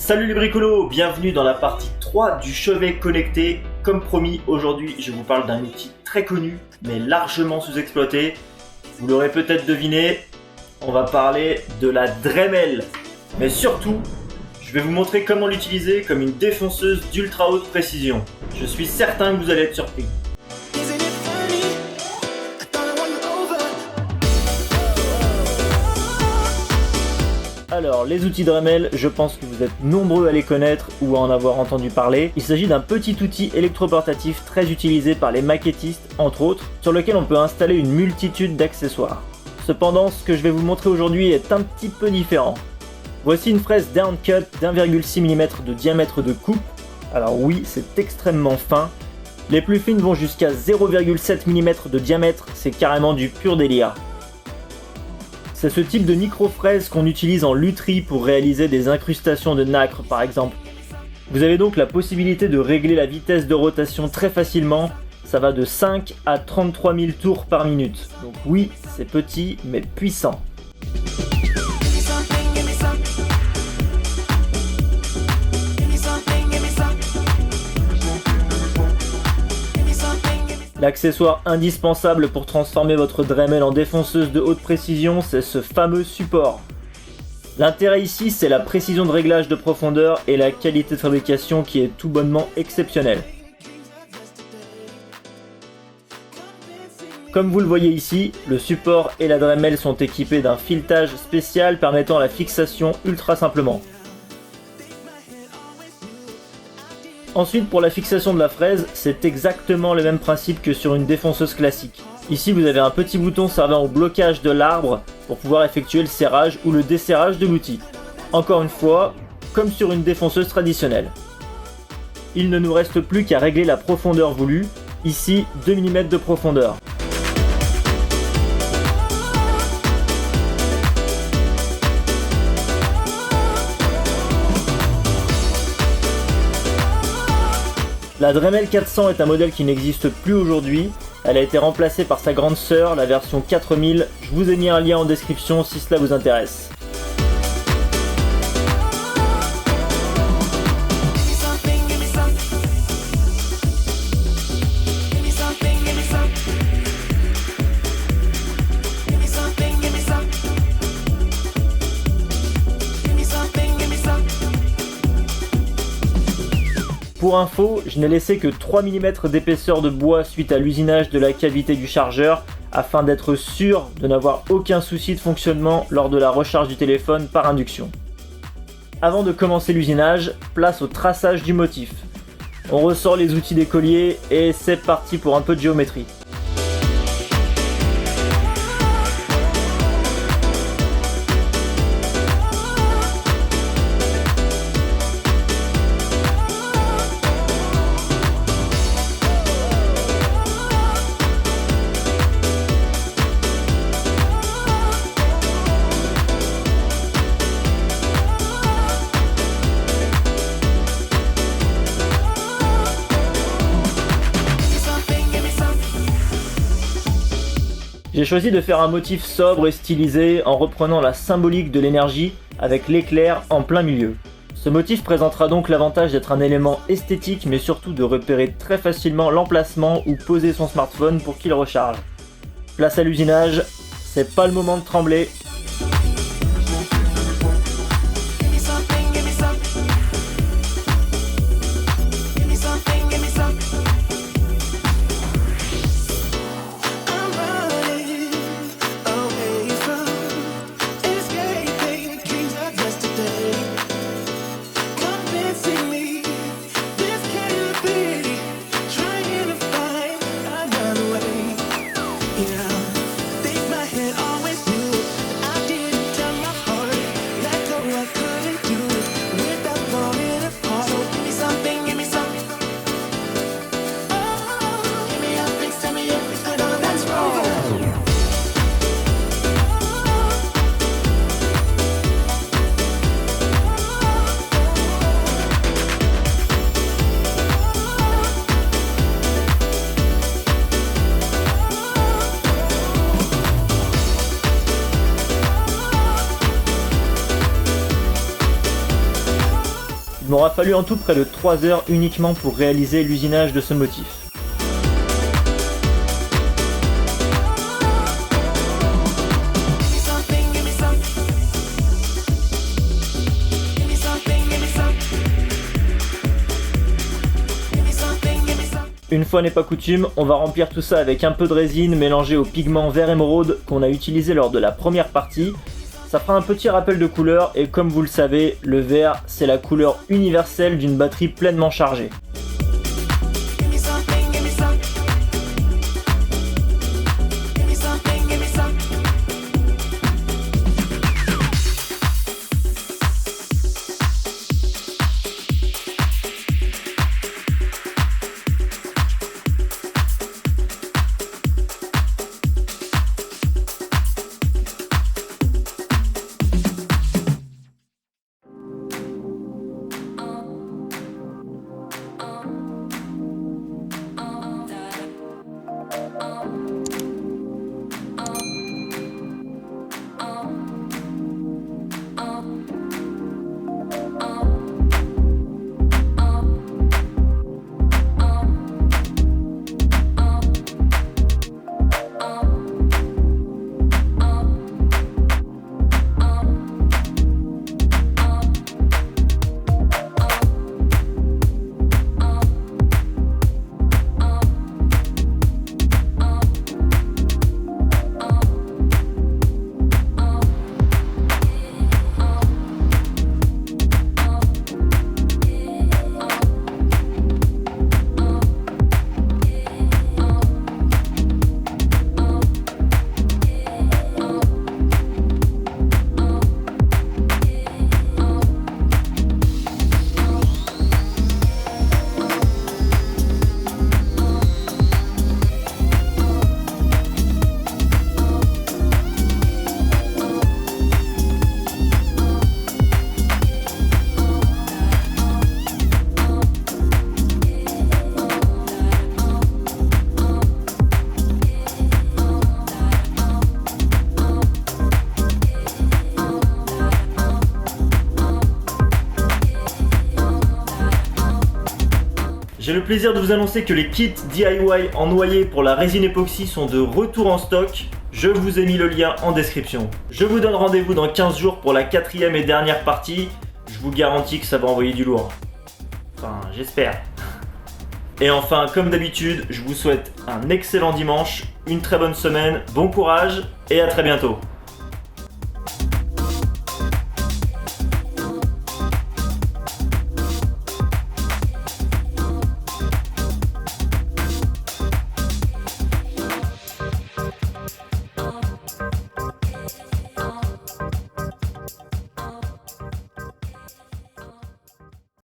Salut les bricolos, bienvenue dans la partie 3 du chevet connecté. Comme promis, aujourd'hui je vous parle d'un outil très connu mais largement sous-exploité. Vous l'aurez peut-être deviné, on va parler de la Dremel. Mais surtout, je vais vous montrer comment l'utiliser comme une défonceuse d'ultra haute précision. Je suis certain que vous allez être surpris. Alors, les outils Dremel, je pense que vous êtes nombreux à les connaître ou à en avoir entendu parler. Il s'agit d'un petit outil électroportatif très utilisé par les maquettistes, entre autres, sur lequel on peut installer une multitude d'accessoires. Cependant, ce que je vais vous montrer aujourd'hui est un petit peu différent. Voici une fraise downcut d'1,6 mm de diamètre de coupe. Alors oui, c'est extrêmement fin. Les plus fines vont jusqu'à 0,7 mm de diamètre, c'est carrément du pur délire. C'est ce type de micro-fraise qu'on utilise en lutherie pour réaliser des incrustations de nacre par exemple. Vous avez donc la possibilité de régler la vitesse de rotation très facilement, ça va de 5 à 33 000 tours par minute. Donc oui, c'est petit mais puissant. L'accessoire indispensable pour transformer votre Dremel en défonceuse de haute précision, c'est ce fameux support. L'intérêt ici, c'est la précision de réglage de profondeur et la qualité de fabrication qui est tout bonnement exceptionnelle. Comme vous le voyez ici, le support et la Dremel sont équipés d'un filetage spécial permettant la fixation ultra simplement. Ensuite, pour la fixation de la fraise, c'est exactement le même principe que sur une défonceuse classique. Ici, vous avez un petit bouton servant au blocage de l'arbre pour pouvoir effectuer le serrage ou le desserrage de l'outil. Encore une fois, comme sur une défonceuse traditionnelle. Il ne nous reste plus qu'à régler la profondeur voulue, ici 2 mm de profondeur. La Dremel 400 est un modèle qui n'existe plus aujourd'hui, elle a été remplacée par sa grande sœur, la version 4000, je vous ai mis un lien en description si cela vous intéresse. Pour info, je n'ai laissé que 3 mm d'épaisseur de bois suite à l'usinage de la cavité du chargeur afin d'être sûr de n'avoir aucun souci de fonctionnement lors de la recharge du téléphone par induction. Avant de commencer l'usinage, place au traçage du motif. On ressort les outils d'écolier et c'est parti pour un peu de géométrie. J'ai choisi de faire un motif sobre et stylisé en reprenant la symbolique de l'énergie avec l'éclair en plein milieu. Ce motif présentera donc l'avantage d'être un élément esthétique mais surtout de repérer très facilement l'emplacement où poser son smartphone pour qu'il recharge. Place à l'usinage, c'est pas le moment de trembler. Il m'aura fallu en tout près de 3 heures uniquement pour réaliser l'usinage de ce motif. Une fois n'est pas coutume, on va remplir tout ça avec un peu de résine mélangée au pigment vert émeraude qu'on a utilisé lors de la première partie. Ça fera un petit rappel de couleur et comme vous le savez, le vert c'est la couleur universelle d'une batterie pleinement chargée. J'ai le plaisir de vous annoncer que les kits DIY en noyer pour la résine époxy sont de retour en stock. Je vous ai mis le lien en description. Je vous donne rendez-vous dans 15 jours pour la 4e et dernière partie. Je vous garantis que ça va envoyer du lourd. Enfin, j'espère. Et enfin, comme d'habitude, je vous souhaite un excellent dimanche, une très bonne semaine, bon courage et à très bientôt.